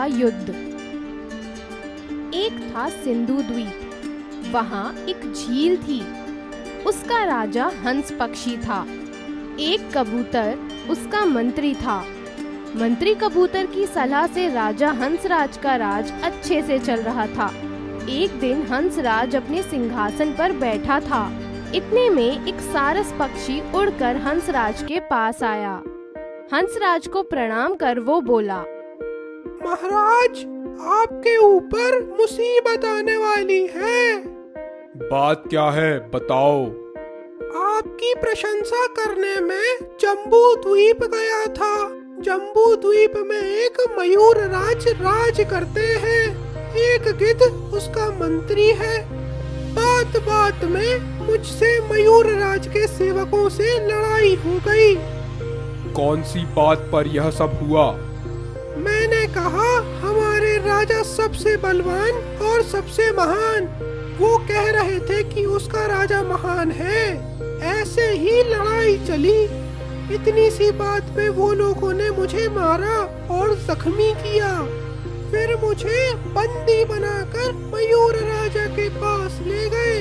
का युद्ध। एक था सिंधु द्वीप। वहाँ एक झील थी। उसका राजा हंस पक्षी था। एक कबूतर उसका मंत्री था। मंत्री कबूतर की सलाह से राजा हंसराज का राज अच्छे से चल रहा था। एक दिन हंसराज अपने सिंहासन पर बैठा था। इतने में एक सारस पक्षी उड़कर हंसराज के पास आया। हंसराज को प्रणाम कर वो बोला, महाराज, आपके ऊपर मुसीबत आने वाली है। बात क्या है, बताओ। आपकी प्रशंसा करने में जम्बू द्वीप गया था। जम्बू द्वीप में एक मयूर राज करते हैं। एक गिद्ध उसका मंत्री है। बात बात में मुझसे मयूर राज के सेवकों से लड़ाई हो गई। कौन सी बात पर यह सब हुआ? मैंने कहा हमारे राजा सबसे बलवान और सबसे महान। वो कह रहे थे कि उसका राजा महान है। ऐसे ही लड़ाई चली। इतनी सी बात पे वो लोगों ने मुझे मारा और जख्मी किया। फिर मुझे बंदी बनाकर मयूर राजा के पास ले गए।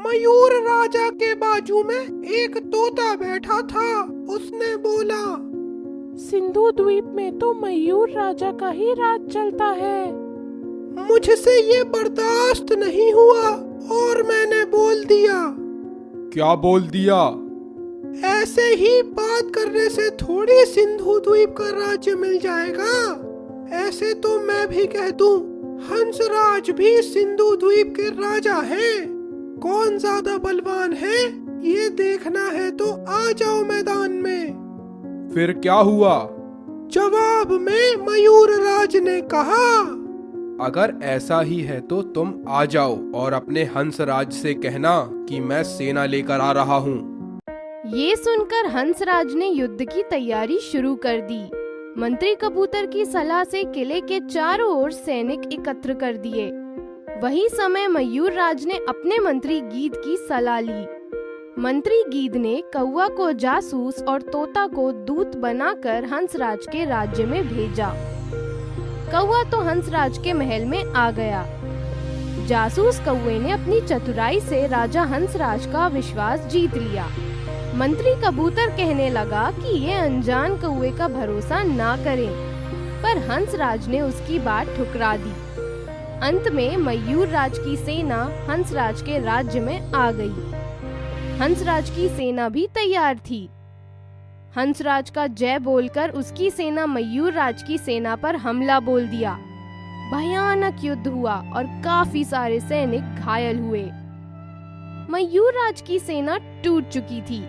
मयूर राजा के बाजू में एक तोता बैठा था। उसने बोला, सिंधु द्वीप में तो मयूर राजा का ही राज चलता है। मुझसे ये बर्दाश्त नहीं हुआ और मैंने बोल दिया। क्या बोल दिया? ऐसे ही बात करने से थोड़ी सिंधु द्वीप का राज्य मिल जाएगा। ऐसे तो मैं भी कह दूं, हंसराज भी सिंधु द्वीप के राजा हैं। कौन ज्यादा बलवान है ये देखना है तो आ जाओ मैदान में। फिर क्या हुआ? जवाब में मयूर राज ने कहा, अगर ऐसा ही है तो तुम आ जाओ और अपने हंसराज से कहना कि मैं सेना लेकर आ रहा हूँ। ये सुनकर हंसराज ने युद्ध की तैयारी शुरू कर दी। मंत्री कबूतर की सलाह से किले के चारों ओर सैनिक एकत्र कर दिए। वही समय मयूर राज ने अपने मंत्री गीद की सलाह ली। मंत्री गीद ने कौवा को जासूस और तोता को दूत बनाकर हंसराज के राज्य में भेजा। कौवा तो हंसराज के महल में आ गया। जासूस कौवे ने अपनी चतुराई से राजा हंसराज का विश्वास जीत लिया। मंत्री कबूतर कहने लगा कि ये अनजान कौवे का भरोसा ना करें, पर हंसराज ने उसकी बात ठुकरा दी। अंत में मयूर राज की सेना हंसराज के राज्य में आ गई। हंसराज की सेना भी तैयार थी। हंसराज का जय बोलकर उसकी सेना मयूर राज की सेना पर हमला बोल दिया। भयानक युद्ध हुआ और काफी सारे सैनिक घायल हुए। मयूर राज की सेना टूट चुकी थी।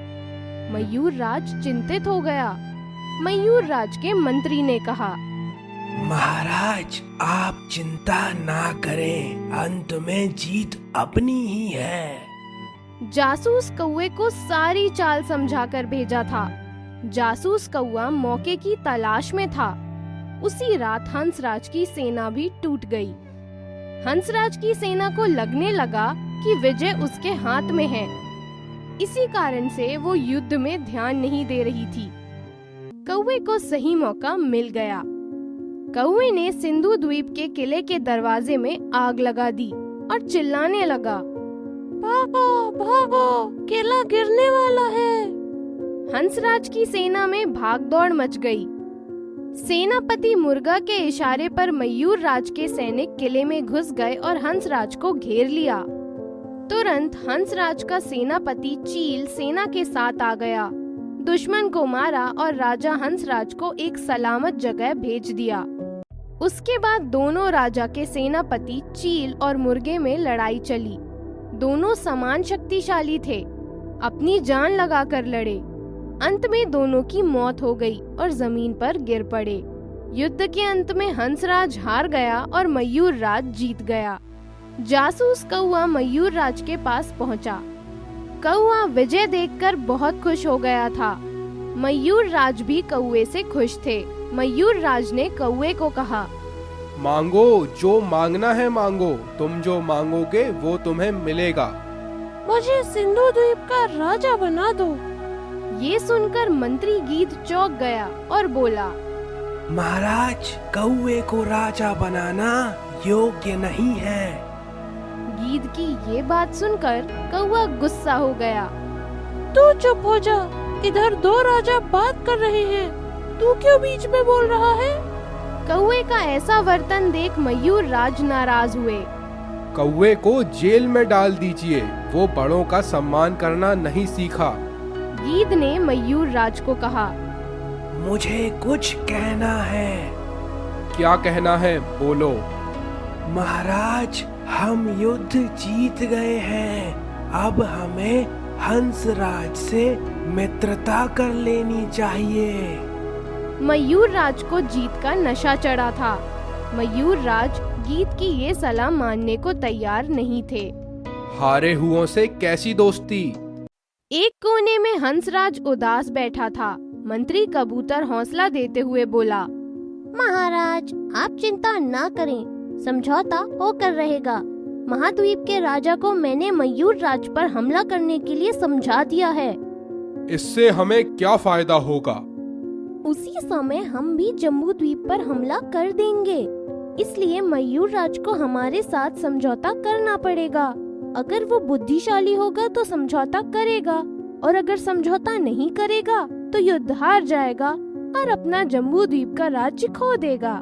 मयूर राज चिंतित हो गया। मयूर राज के मंत्री ने कहा, महाराज, आप चिंता ना करें, अंत में जीत अपनी ही है। जासूस कौवे को सारी चाल समझाकर भेजा था। जासूस कौवा मौके की तलाश में था। उसी रात हंसराज की सेना भी टूट गई। हंसराज की सेना को लगने लगा कि विजय उसके हाथ में है। इसी कारण से वो युद्ध में ध्यान नहीं दे रही थी। कौवे को सही मौका मिल गया। कौवे ने सिंधु द्वीप के किले के दरवाजे में आग लगा दी और चिल्लाने लगा, भागो भागो, किला गिरने वाला है। हंसराज की सेना में भागदौड़ मच गई। सेनापति मुर्गा के इशारे पर मयूर राज के सैनिक किले में घुस गए और हंसराज को घेर लिया। तुरंत हंसराज का सेनापति चील सेना के साथ आ गया, दुश्मन को मारा और राजा हंसराज को एक सलामत जगह भेज दिया। उसके बाद दोनों राजा के सेनापति चील और मुर्गे में लड़ाई चली। दोनों समान शक्तिशाली थे, अपनी जान लगाकर लड़े। अंत में दोनों की मौत हो गई और जमीन पर गिर पड़े। युद्ध के अंत में हंसराज हार गया और मयूर राज जीत गया। जासूस कौवा मयूर राज के पास पहुंचा। कौवा विजय देखकर बहुत खुश हो गया था। मयूर राज भी कौवे से खुश थे। मयूर राज ने कौवे को कहा, मांगो, जो मांगना है मांगो। तुम जो मांगोगे वो तुम्हें मिलेगा। मुझे सिंधु द्वीप का राजा बना दो। ये सुनकर मंत्री गीद चौंक गया और बोला, महाराज, कौवे को राजा बनाना योग्य नहीं है। गीद की ये बात सुनकर कौवा गुस्सा हो गया। तू चुप हो जा, इधर दो राजा बात कर रहे हैं, तू क्यों बीच में बोल रहा है? कौवे का ऐसा वर्तन देख मयूर राज नाराज हुए। कौवे को जेल में डाल दीजिए, वो बड़ों का सम्मान करना नहीं सीखा। गीद ने मयूर राज को कहा, मुझे कुछ कहना है। क्या कहना है, बोलो। महाराज, हम युद्ध जीत गए हैं, अब हमें हंसराज से मित्रता कर लेनी चाहिए। मयूर राज को जीत का नशा चढ़ा था। मयूर राज गीद की ये सलाह मानने को तैयार नहीं थे। हारे हुओं से कैसी दोस्ती। एक कोने में हंसराज उदास बैठा था। मंत्री कबूतर हौसला देते हुए बोला, महाराज, आप चिंता ना करें, समझौता होकर रहेगा। महाद्वीप के राजा को मैंने मयूर राज पर हमला करने के लिए समझा दिया है। इससे हमें क्या फायदा होगा? उसी समय हम भी जम्बू द्वीप पर हमला कर देंगे, इसलिए मयूर राज को हमारे साथ समझौता करना पड़ेगा। अगर वो बुद्धिशाली होगा तो समझौता करेगा, और अगर समझौता नहीं करेगा तो युद्ध हार जाएगा और अपना जम्बू द्वीप का राज्य खो देगा।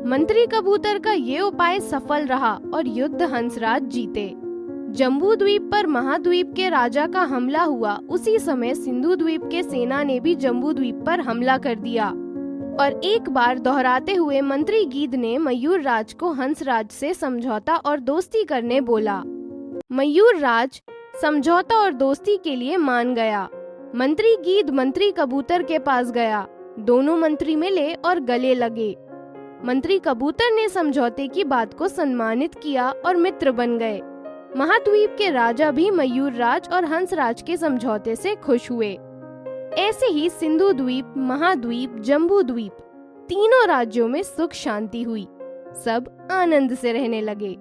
मंत्री कबूतर का ये उपाय सफल रहा और युद्ध हंसराज जीते। जम्बू द्वीप पर महाद्वीप के राजा का हमला हुआ। उसी समय सिंधु द्वीप के सेना ने भी जम्बू द्वीप पर हमला कर दिया और एक बार दोहराते हुए मंत्री गीद ने मयूर राज को हंसराज से समझौता और दोस्ती करने बोला। मयूर राज समझौता और दोस्ती के लिए मान गया। मंत्री गीद मंत्री कबूतर के पास गया। दोनों मंत्री मिले और गले लगे। मंत्री कबूतर ने समझौते की बात को सम्मानित किया और मित्र बन गए। महाद्वीप के राजा भी मयूर राज और हंसराज के समझौते से खुश हुए। ऐसे ही सिंधु द्वीप, महाद्वीप, जम्बू द्वीप तीनों राज्यों में सुख शांति हुई। सब आनंद से रहने लगे।